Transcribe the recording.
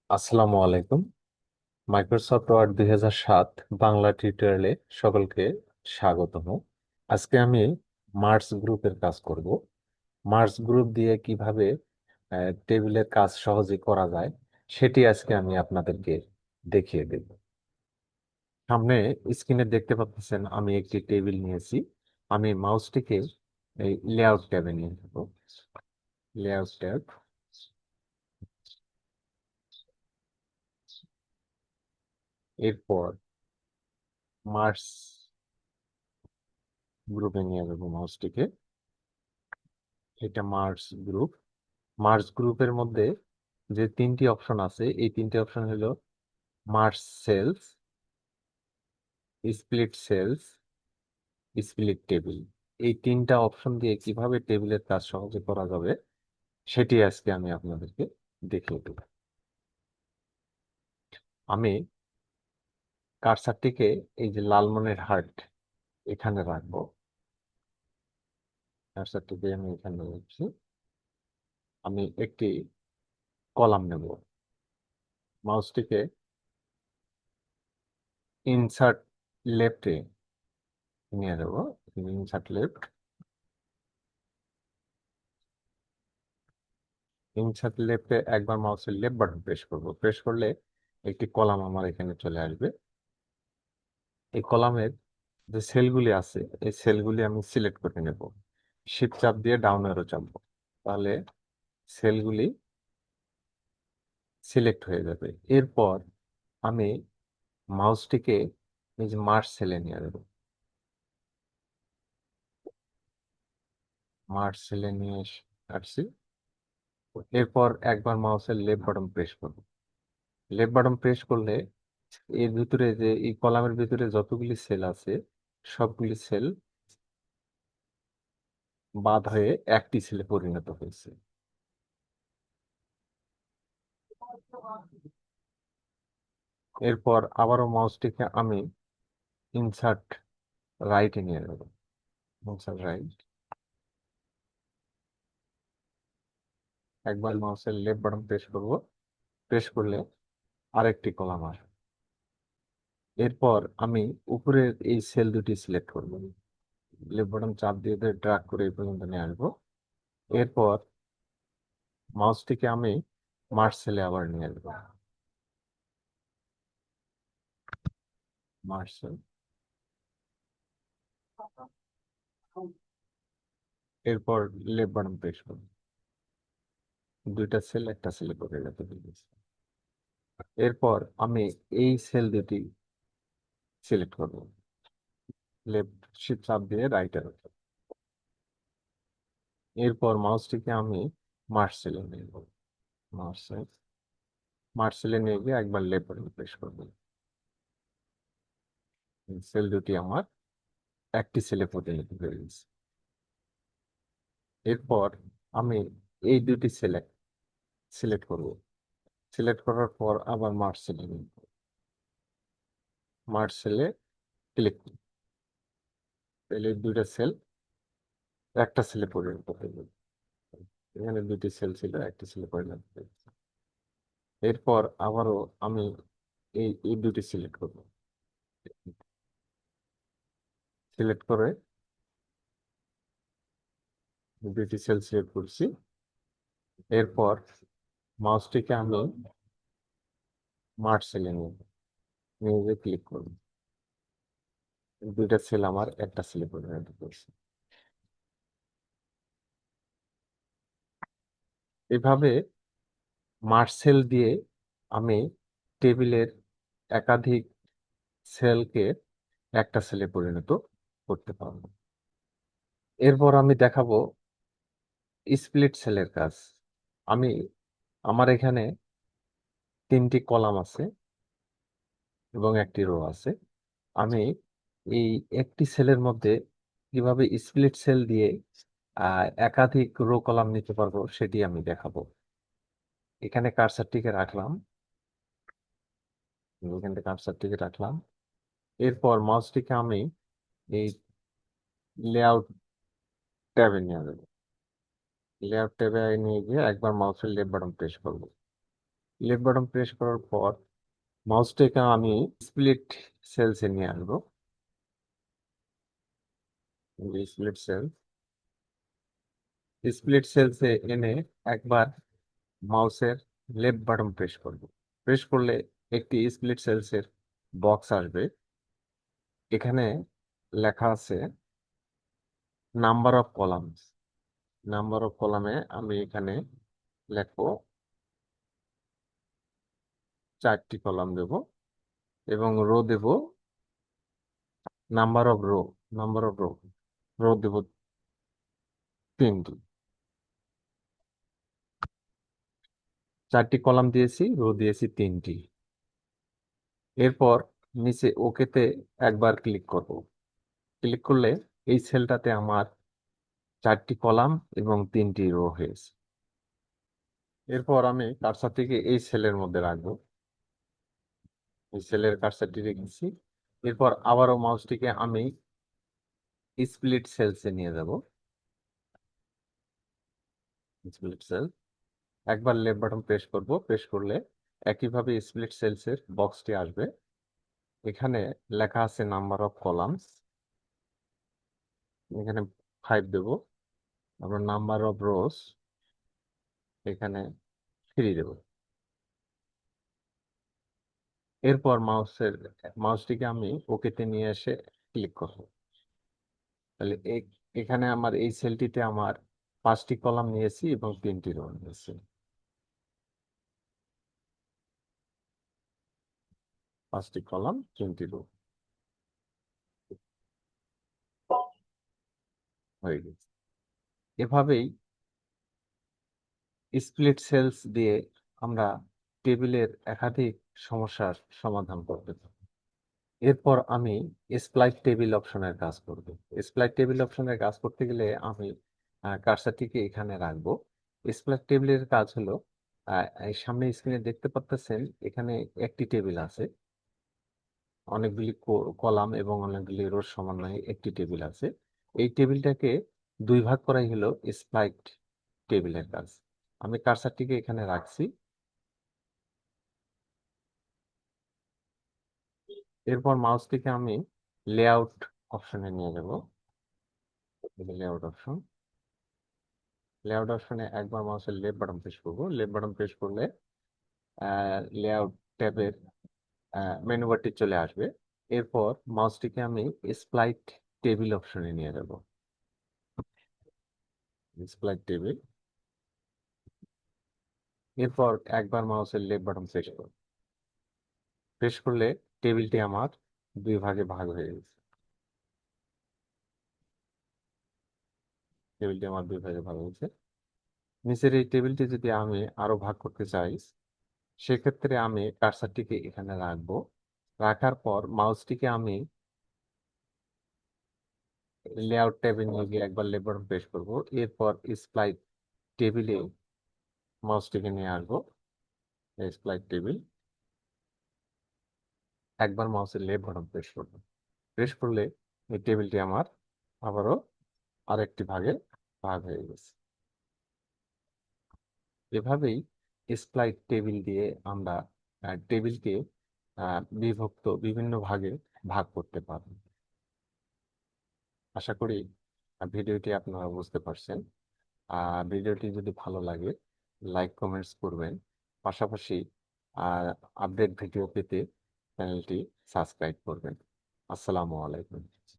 আসসালামু আলাইকুম। Microsoft word 2007 Bangla টিউটোরিয়ালে সকলকে স্বাগতম। আজকে আমি মার্জ গ্রুপের কাজ করব। মার্জ গ্রুপ দিয়ে কিভাবে টেবিলের কাজ সহজে করা যায় সেটি আজকে আমি আপনাদেরকে দেখিয়ে দেব। সামনে স্ক্রিনে দেখতে পাচ্ছেন আমি একটি টেবিল নিয়েছি। আমি মাউসটিকে এই লেআউট ট্যাবে নিয়ে যাব। লেআউট ট্যাব, এরপর মার্জ গ্রুপে নিয়ে যাব মাউসটিকে। এটা মার্জ গ্রুপ। মার্জ গ্রুপের মধ্যে যে তিনটি অপশন আছে, এই তিনটি অপশন হলো merge cells, split cells, split table. এই তিনটা অপশন দিয়ে কিভাবে টেবিলের কাজ সহজে করা যাবে সেটি আজকে আমি আপনাদেরকে দেখিয়ে দেব। আমি কার্সারটিকে এই যে লালমনের হার্ট এখানে রাখবো। কার্সারটিকে আমি এখানে রাখছি। আমি একটি কলাম নেব। মাউসটিকে ইনসার্ট লেফটে নিয়ে যাবো। ইনসার্ট লেফট, ইনসার্ট লেফটে একবার মাউসের লেফট বাটন প্রেস করব। প্রেস করলে একটি কলাম আমার এখানে চলে আসবে। এই কলামের যে সেলগুলি আছে এই সেলগুলি আমি সিলেক্ট করে নেব। শিফট চাপ দিয়ে ডাউন অ্যারো চাপবো, তাহলে সেলগুলি সিলেক্ট হয়ে যাবে। এরপর আমি মাউসটিকে এই যে মার্জ সেলে নিয়ে যাবো। মার্জ সেলে নিয়ে আসছি। এরপর একবার মাউসের লেফট বাটন প্রেস করব। লেফট বাটন প্রেস করলে এর ভিতরে যে এই কলামের ভিতরে যতগুলি সেল আছে সবগুলি সেল বাদ হয়ে একটি সেলে পরিণত হয়েছে। এরপর আবারও মাউসটিকে আমি ইনসার্ট রাইটে নিয়ে যাব। ইনসার্ট রাইট, একবার মাউসের লেফট বাটন প্রেস করব। প্রেস করলে আরেকটি কলাম আসবে। এরপর আমি উপরের এই সেল দুটি সিলেক্ট করব। লেফট বাটন চাপ দিয়ে ড্র্যাগ করে এই পর্যন্ত নিয়ে আসবো। এরপর মাউসটিকে আমি মার্জ সেলে আবার নিয়ে আসবো। মার্জ সেল, এরপর লেফট বাটন প্রেস করব। দুইটা সেল একটা সেলে পরিণত হয়ে গেছে। এরপর আমি এই সেল দুটি সিলেক্ট করব। লেফট শিফট চাপ দিয়ে রাইটে রাখবো। এরপর মাউসটিকে আমি মার্জ সেলে নিয়ে যাব। মার্জ সেল, মার্জ সেলে নিয়ে গিয়ে একবার লেফট বাটন প্রেস করব। সেল দুটি আমার একটি সেলে পরিণত হয়ে গেছে। এরপর আমি এই দুটি সিলেক্ট করব। সিলেক্ট করার পর আবার মার্জ সেলে নিব। মার্জ সেলে ক্লিক করব। তাহলে এই দুইটা সেল একটা সেলে পরিণত হয়ে যাবে। এখানে দুটি সেল ছিল, একটি সেলে পরিণত হয়ে গেছে। এরপর আবারও আমি এই এই দুটি সিলেক্ট করব। সিলেক্ট করে দুটি সেল সিলেক্ট করছি। এরপর মাউসটিকে আমি মার্জ সেলে নিয়ে নিয়ে ক্লিক করব। দুইটা সেল আমার একটা সেলে পরিণত করছি। এভাবে মার্জ সেল দিয়ে আমি টেবিলের একাধিক সেলকে একটা সেলে পরিণত করতে পারবো। এরপর আমি দেখাবো স্প্লিট সেলের কাজ। আমি আমার এখানে তিনটি কলাম আছে এবং একটি রো আছে। আমি এই একটি সেলের মধ্যে কিভাবে স্প্লিট সেল দিয়ে একাধিক রো কলাম নিতে পারবো সেটি আমি দেখাবো। এখানে কার্সারটিকে রাখলাম, এখান থেকে কার্সারটিকে রাখলাম। এরপর মাউসটিকে আমি এই লেআউট ট্যাবে নিয়ে যাবো। লেআউট ট্যাবে নিয়ে গিয়ে একবার মাউসের লেফট বাটন প্রেস করব। লেফট বাটন প্রেস করার পর মাউসটাকে আমি স্প্লিট সেলসে নিয়ে আসবো। স্প্লিট সেল, স্প্লিট সেলসে এনে একবার মাউসের লেফট বাটন প্রেস করব। প্রেস করলে একটি স্প্লিট সেলসের বক্স আসবে। এখানে লেখা আছে number of columns. Number of কলামে আমি এখানে লিখবো 4টি কলাম দেব এবং রো দেব number of row, number of row, row দেব 3টি। 4টি কলাম দিয়েছি, রো দিয়েছি 3টি। এরপর নিচে ওকেতে একবার ক্লিক করব। ক্লিক করলে এই সেলটাতে আমার 4টি কলাম এবং 3টি রো হয়েছে। এরপর আমি কার্সারটিকে এই সেলের মধ্যে রাখবো। এই সেলের কার্সারটি রেখেছি। এরপর আবারও মাউসটিকে আমি স্প্লিট সেলসে নিয়ে যাব। স্প্লিট সেল, একবার লেফট বাটন প্রেস করব। প্রেস করলে একইভাবে স্প্লিট সেলসের বক্সটি আসবে। এখানে লেখা আছে নাম্বার অফ কলামস, এখানে 5 দেব। আমরা নাম্বার অফ রোস এখানে 3 দেব। এরপর মাউসটিকে আমি ওকেতে নিয়ে এসে ক্লিক করব। তাহলে এখানে আমার এই সেলটিতে আমার 5টি কলাম নিয়েছি এবং 3টি রো নিয়েছি। 5টি কলাম 3টি রো হয়ে গেছে। এভাবেই স্প্লিট সেলস দিয়ে আমরা টেবিলের একাধিক সমস্যার সমাধান করতে পারি। এরপর আমি স্প্লাইট টেবিল অপশনের কাজ করব। স্প্লাইট টেবিল অপশনের কাজ করতে গেলে আমি কার্সারটিকে এখানে রাখবো। স্প্লাইট টেবিলের কাজ হলো, এই সামনে স্ক্রিনে দেখতে পাচ্ছেন এখানে একটি টেবিল আছে, অনেকগুলি কলাম এবং অনেকগুলি রোর সমন্বয়ে একটি টেবিল আছে। এই টেবিলটাকে 2 ভাগ করাই হলো স্প্লাইট টেবিলের কাজ। আমি কার্সারটিকে এখানে রাখছি। এরপর মাউসটিকে আমি লেআউট অপশনে নিয়ে যাব। লেআউট অপশন, লেআউট অপশনে একবার মাউসের লেফট বাটন প্রেস করব। লেফট বাটন প্রেস করলে লেআউট ট্যাবের মেনু বারটি চলে আসবে। এরপর মাউসটিকে আমি স্প্লাইট টেবিল অপশনে নিয়ে যাব। স্প্লাইট টেবিল, এরপর একবার মাউসের লেফট বাটন প্রেস করব। প্রেস করলে টেবিলটি আমার 2 ভাগে ভাগ হয়ে গেছে। টেবিলটি আমার 2 ভাগে ভাগ হয়েছে। নিচের এই টেবিলটি যদি আমি আরো ভাগ করতে চাই, সেক্ষেত্রে আমি কার্সারটিকে এখানে রাখবো। রাখার পর মাউসটিকে আমি লেআউট ট্যাবে নিয়ে গিয়ে একবার লেফট বাটন প্রেস করব। এরপর স্প্লাইট টেবিলে মাউসটিকে নিয়ে আসবো। স্প্লাইট টেবিল, একবার মাউসের লেফট বাটন প্রেস করব। প্রেস করলে এই টেবিলটি আমার আবারও আরেকটি ভাগে ভাগ হয়ে গেছে। এভাবেই স্প্লাইট টেবিল দিয়ে আমরা টেবিলকে বিভক্ত বিভিন্ন ভাগে ভাগ করতে পারব। আশা করি ভিডিওটি আপনারা বুঝতে পারছেন। ভিডিওটি যদি ভালো লাগে লাইক কমেন্টস করবেন, পাশাপাশি আপডেট ভিডিও পেতে চ্যানেলটি সাবস্ক্রাইব করবেন। আসসালামু আলাইকুম।